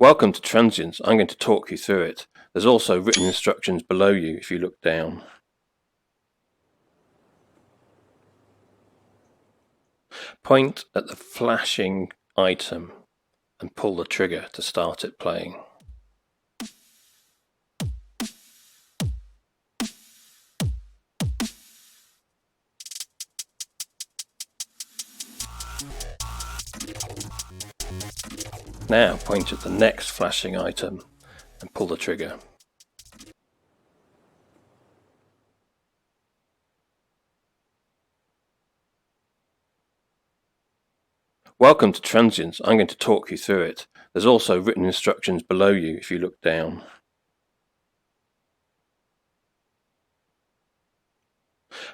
Welcome to Tranzient. I'm going to talk you through it. There's also written instructions below you if you look down. Point at the flashing item and pull the trigger to start it playing. Now point at the next flashing item and pull the trigger. Welcome to Tranzient. I'm going to talk you through it. There's also written instructions below you if you look down.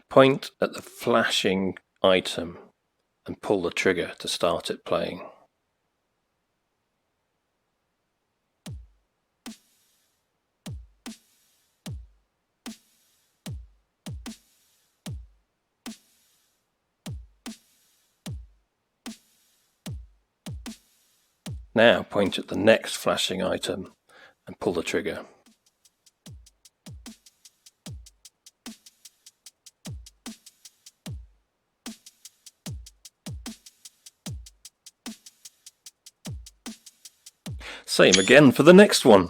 Point at the flashing item and pull the trigger to start it playing. Now point at the next flashing item and pull the trigger. Same again for the next one.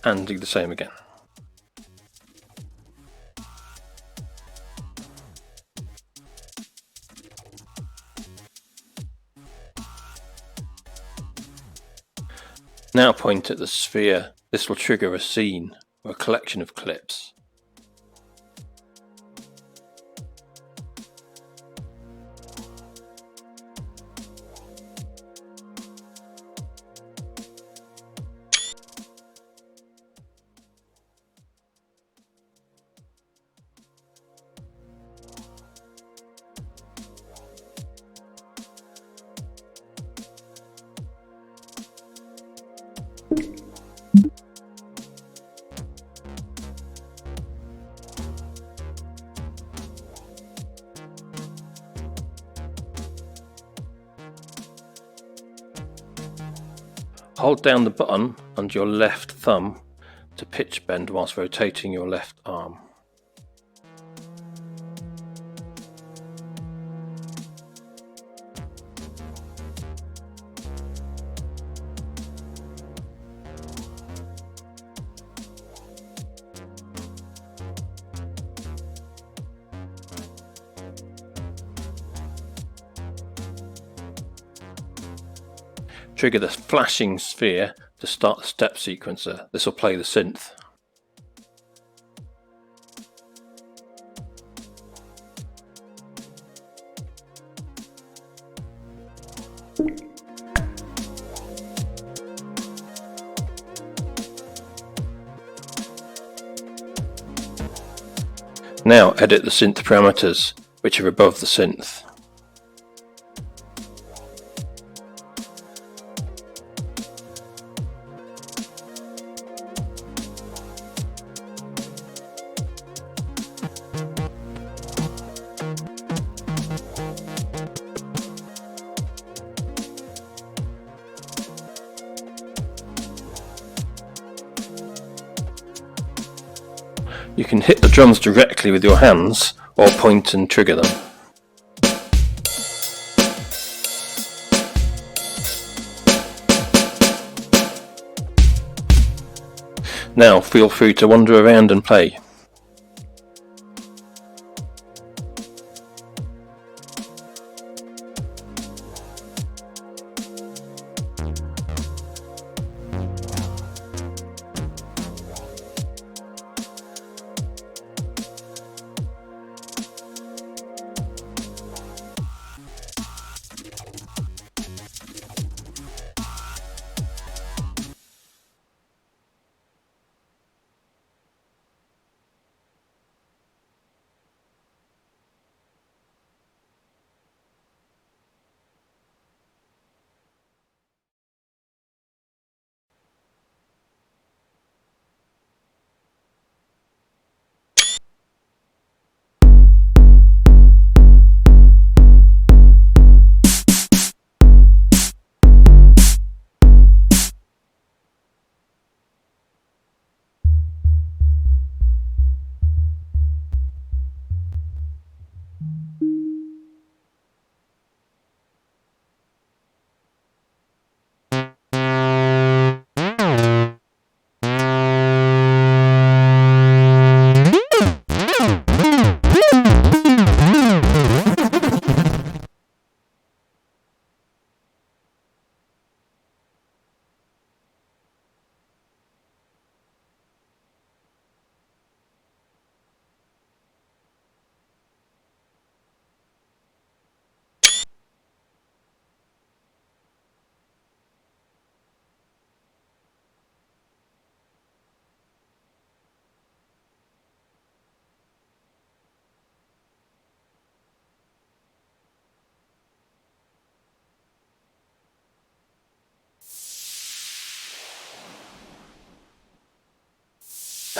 And do the same again. Now point at the sphere. This will trigger a scene or a collection of clips. Hold down the button under your left thumb to pitch bend whilst rotating your left arm. Trigger the flashing sphere to start the step sequencer. This will play the synth. Now edit the synth parameters, which are above the synth. You can hit the drums directly with your hands or point and trigger them. Now feel free to wander around and play.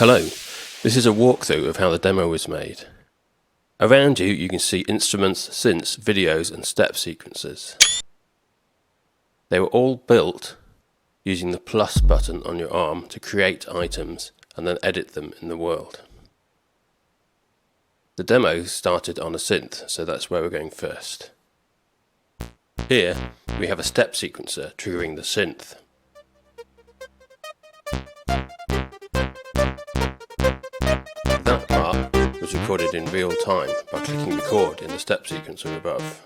Hello, this is a walkthrough of how the demo was made. Around you can see instruments, synths, videos and step sequences. They were all built using the plus button on your arm to create items and then edit them in the world. The demo started on a synth, so that's where we're going first. Here we have a step sequencer triggering the synth. That part was recorded in real time by clicking record in the step sequencer above.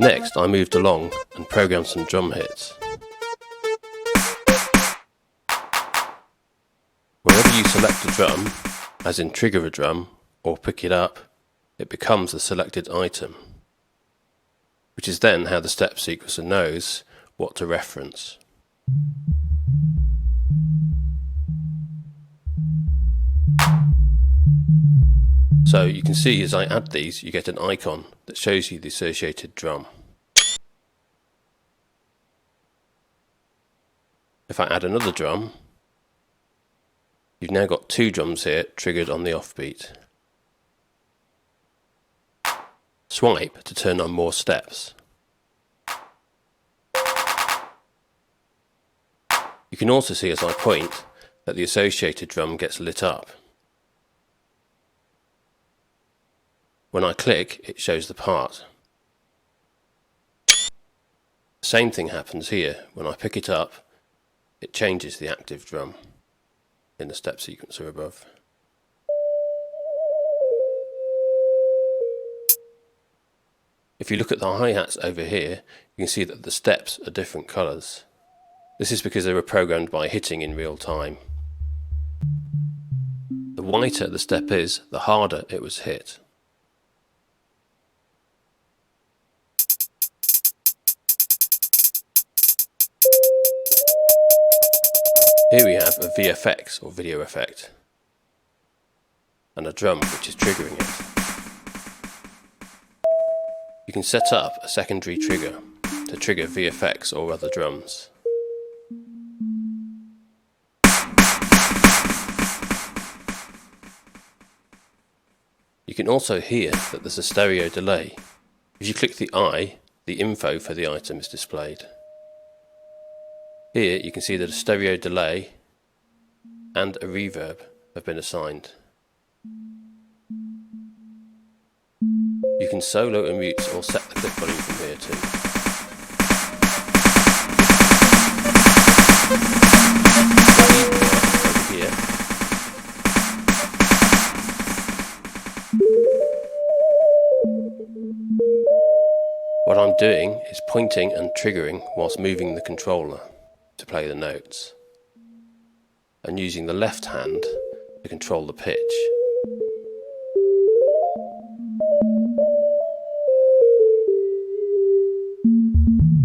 Next, I moved along and programmed some drum hits. Whenever you select a drum, as in trigger a drum or pick it up, it becomes the selected item, which is then how the step sequencer knows what to reference. So you can see as I add these, you get an icon that shows you the associated drum. If I add another drum, you've now got two drums here triggered on the offbeat. Swipe to turn on more steps. You can also see as I point that the associated drum gets lit up. When I click, it shows the part. The same thing happens here. When I pick it up, it changes the active drum in the step sequencer above. If you look at the hi-hats over here, you can see that the steps are different colours. This is because they were programmed by hitting in real time. The whiter the step is, the harder it was hit. Here we have a VFX or video effect and a drum which is triggering it. You can set up a secondary trigger to trigger VFX or other drums. You can also hear that there's a stereo delay. If you click the eye, the info for the item is displayed. Here you can see that a stereo delay and a reverb have been assigned. You can solo and mute or set the clip volume from here too. Over here. What I'm doing is pointing and triggering whilst moving the controller to play the notes, and using the left hand to control the pitch.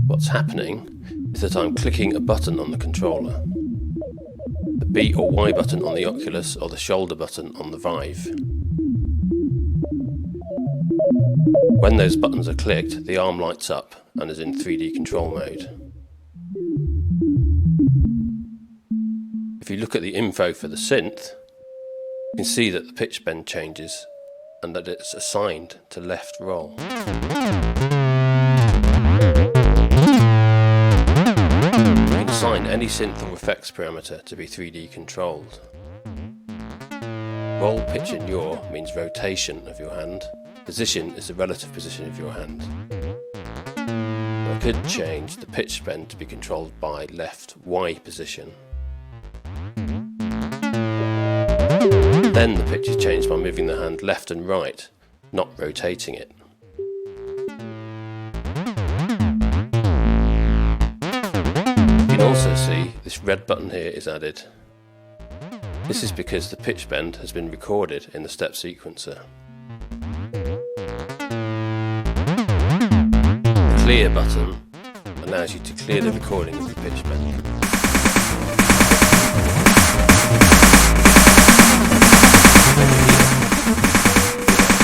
What's happening is that I'm clicking a button on the controller, the B or Y button on the Oculus or the shoulder button on the Vive. When those buttons are clicked, the arm lights up and is in 3D control mode. If you look at the info for the synth, you can see that the pitch bend changes and that it's assigned to left roll. You can assign any synth or effects parameter to be 3D controlled. Roll, pitch and yaw means rotation of your hand. Position is the relative position of your hand. I could change the pitch bend to be controlled by left Y position. Then the pitch is changed by moving the hand left and right, not rotating it. You can also see this red button here is added. This is because the pitch bend has been recorded in the step sequencer. The clear button allows you to clear the recording of the pitch bend.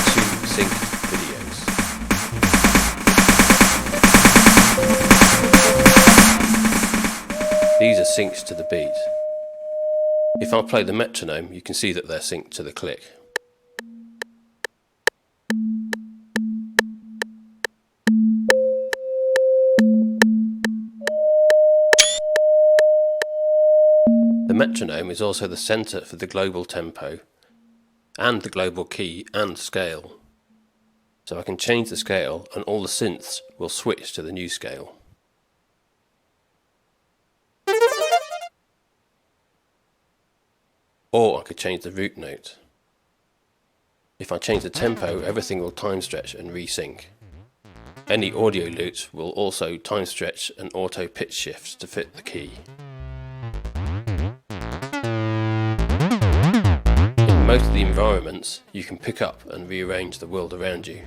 Two synced videos. these are synced to the beat. If I play the metronome, you can see that they're synced to the click. The metronome is also the centre for the global tempo and the global key and scale. So I can change the scale and all the synths will switch to the new scale. Or I could change the root note. If I change the tempo, everything will time stretch and resync. Any audio loops will also time stretch and auto pitch shift to fit the key. In most of the environments, you can pick up and rearrange the world around you.